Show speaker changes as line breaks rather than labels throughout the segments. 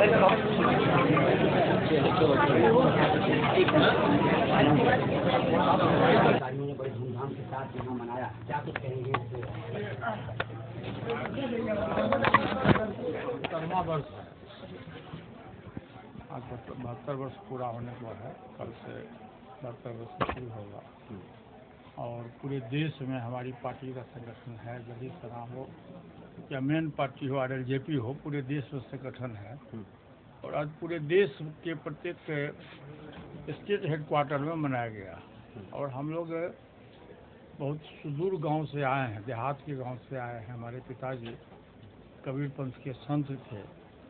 ने बड़े धूमधाम के साथ यहाँ मनाया, क्या कुछ कहेंगे?
72वां वर्ष आज 72 वर्ष पूरा होने को है। कल से 72 वर्ष शुरू होगा और पूरे देश में हमारी पार्टी का संगठन है। दलित सेना हो या मेन पार्टी हो, RLJP हो, पूरे देश में संगठन है। और आज पूरे देश के प्रत्येक स्टेट हेडक्वार्टर में मनाया गया। और हम लोग बहुत सुदूर गांव से आए हैं, देहात के गांव से आए हैं। हमारे पिताजी कबीर पंथ के संत थे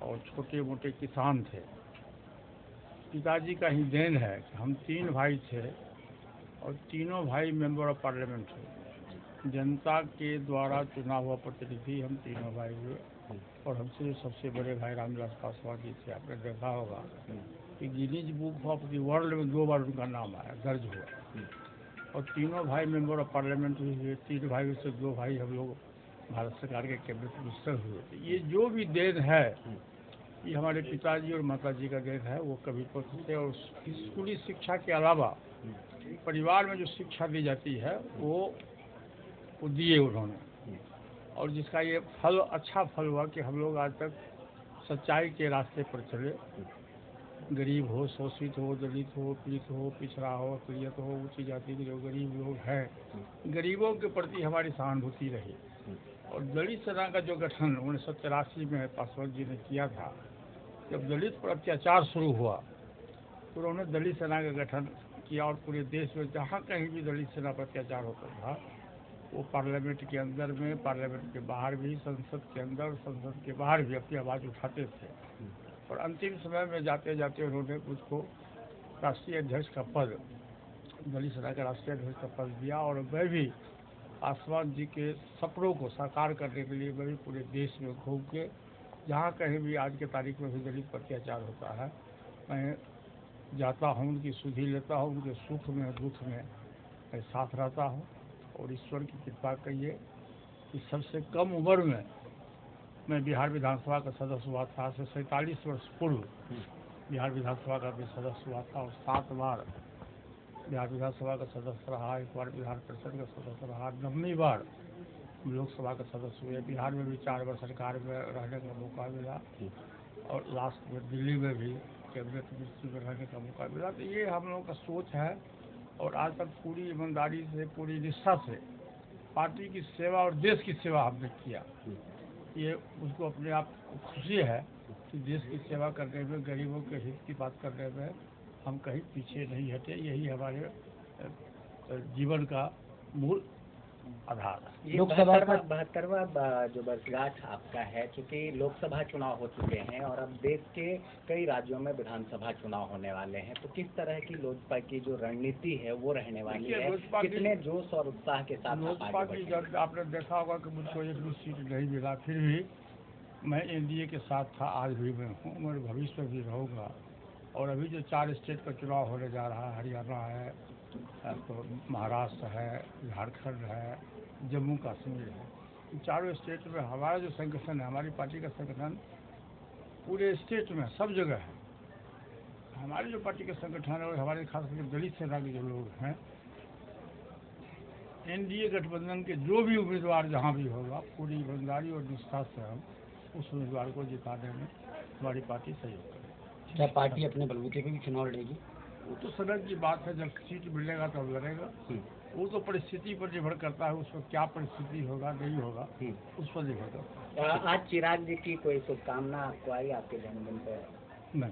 और छोटे मोटे किसान थे। पिताजी का ही देन है कि हम 3 भाई थे और तीनों भाई मेंबर ऑफ पार्लियामेंट थे। जनता के द्वारा चुना हुआ प्रतिनिधि हम तीनों भाई हुए। और हमसे सबसे बड़े भाई रामविलास पासवान जी थे। आपने देखा होगा कि Guinness book of the world में 2 बार उनका नाम आया, दर्ज हुआ। और तीनों भाई मेंबर ऑफ पार्लियामेंट हुए। 3 भाई से 2 भाई हम लोग भारत सरकार के कैबिनेट मिनिस्टर हुए। तो ये जो भी देन है ये हमारे पिताजी और माताजी का देन है। वो कभी थे और स्कूली शिक्षा के अलावा परिवार में जो शिक्षा दी जाती है वो दिए उन्होंने। और जिसका ये फल, अच्छा फल हुआ कि हम लोग आज तक सच्चाई के रास्ते पर चले। गरीब हो, शोषित हो, दलित हो, पीड़ित हो, पिछड़ा हो, अकलियत हो, ऊंची जाति के जो गरीब लोग हैं, गरीबों के प्रति हमारी सहानुभूति रही। और दलित सेना का जो गठन 1983 में पासवान जी ने किया था, जब दलित पर अत्याचार शुरू हुआ तो उन्होंने दलित सेना का गठन किया। और पूरे देश में जहाँ कहीं भी दलित सेना पर अत्याचार होता था वो पार्लियामेंट के अंदर में, पार्लियामेंट के बाहर भी, संसद के अंदर, संसद के बाहर भी अपनी आवाज़ उठाते थे। और अंतिम समय में जाते जाते उन्होंने मुझको राष्ट्रीय अध्यक्ष का पद, दलित सेना का राष्ट्रीय अध्यक्ष का पद दिया। और मैं भी पासवान जी के सपनों को साकार करने के लिए मैं भी पूरे देश में घूम के जहाँ कहीं भी आज के तारीख में भी दलित पर अत्याचार होता है मैं जाता हूँ, उनकी सुधि लेता हूँ, उनके सुख में दुख में मैं साथ रहता हूँ। और ईश्वर की कृपा कहिए कि सबसे कम उम्र में मैं बिहार विधानसभा का सदस्य हुआ था। आज से 47 वर्ष पूर्व बिहार विधानसभा का भी सदस्य हुआ था। और 7 बार बिहार विधानसभा का सदस्य रहा, 1 बार विधान परिषद का सदस्य रहा, 9वीं बार लोकसभा का सदस्य हुए। बिहार में भी 4 बार सरकार में रहने का मौका मिला। और लास्ट में दिल्ली में भी कैबिनेट मिनिस्ट्री में रहने का मौका मिला। तो ये हम लोगों का सोच है। और आज तक पूरी ईमानदारी से, पूरी निष्ठा से पार्टी की सेवा और देश की सेवा हमने किया। ये उसको अपने आप को खुशी है कि देश की सेवा करने में, गरीबों के हित की बात करने में हम कहीं पीछे नहीं हटे। यही हमारे जीवन का मूल आधार है।
लोकसभा 72वां जो वर्षगांठ आपका है, चूँकि लोकसभा चुनाव हो चुके हैं और अब देश के कई राज्यों में विधानसभा चुनाव होने वाले हैं, तो किस तरह की लोजपा की जो रणनीति है वो रहने वाली है? कितने जोश और उत्साह के साथ
लोजपा की आपने देखा होगा कि मुझको एक भी सीट नहीं मिला, फिर भी मैं NDA के साथ था, आज भी मैं हूँ, मैं भविष्य में भी रहूँगा। और अभी जो 4 स्टेट का चुनाव होने जा रहा है, हरियाणा है, तो महाराष्ट्र है, झारखंड है, जम्मू कश्मीर है, इन 4 स्टेट में हमारा जो संगठन है, हमारी पार्टी का संगठन पूरे स्टेट में सब जगह है। हमारी जो पार्टी का संगठन है और हमारे खास करके दलित सेना के जो लोग हैं, NDA गठबंधन के जो भी उम्मीदवार जहाँ भी होगा, पूरी ईमानदारी और निष्ठा से हम उस उम्मीदवार को जिताने में हमारी पार्टी सहयोग करेगी।
क्या पार्टी अपने बलबूते पे भी चुनाव लड़ेगी?
वो तो सदन की बात है, जब सीट मिलेगा तब लड़ेगा। वो तो परिस्थिति पर निर्भर करता है, उसमें क्या परिस्थिति होगा, नहीं होगा, उस पर निर्भर करता है।
आज चिराग जी की कोई शुभकामना आपको आई आपके जन्मदिन पर?
नहीं।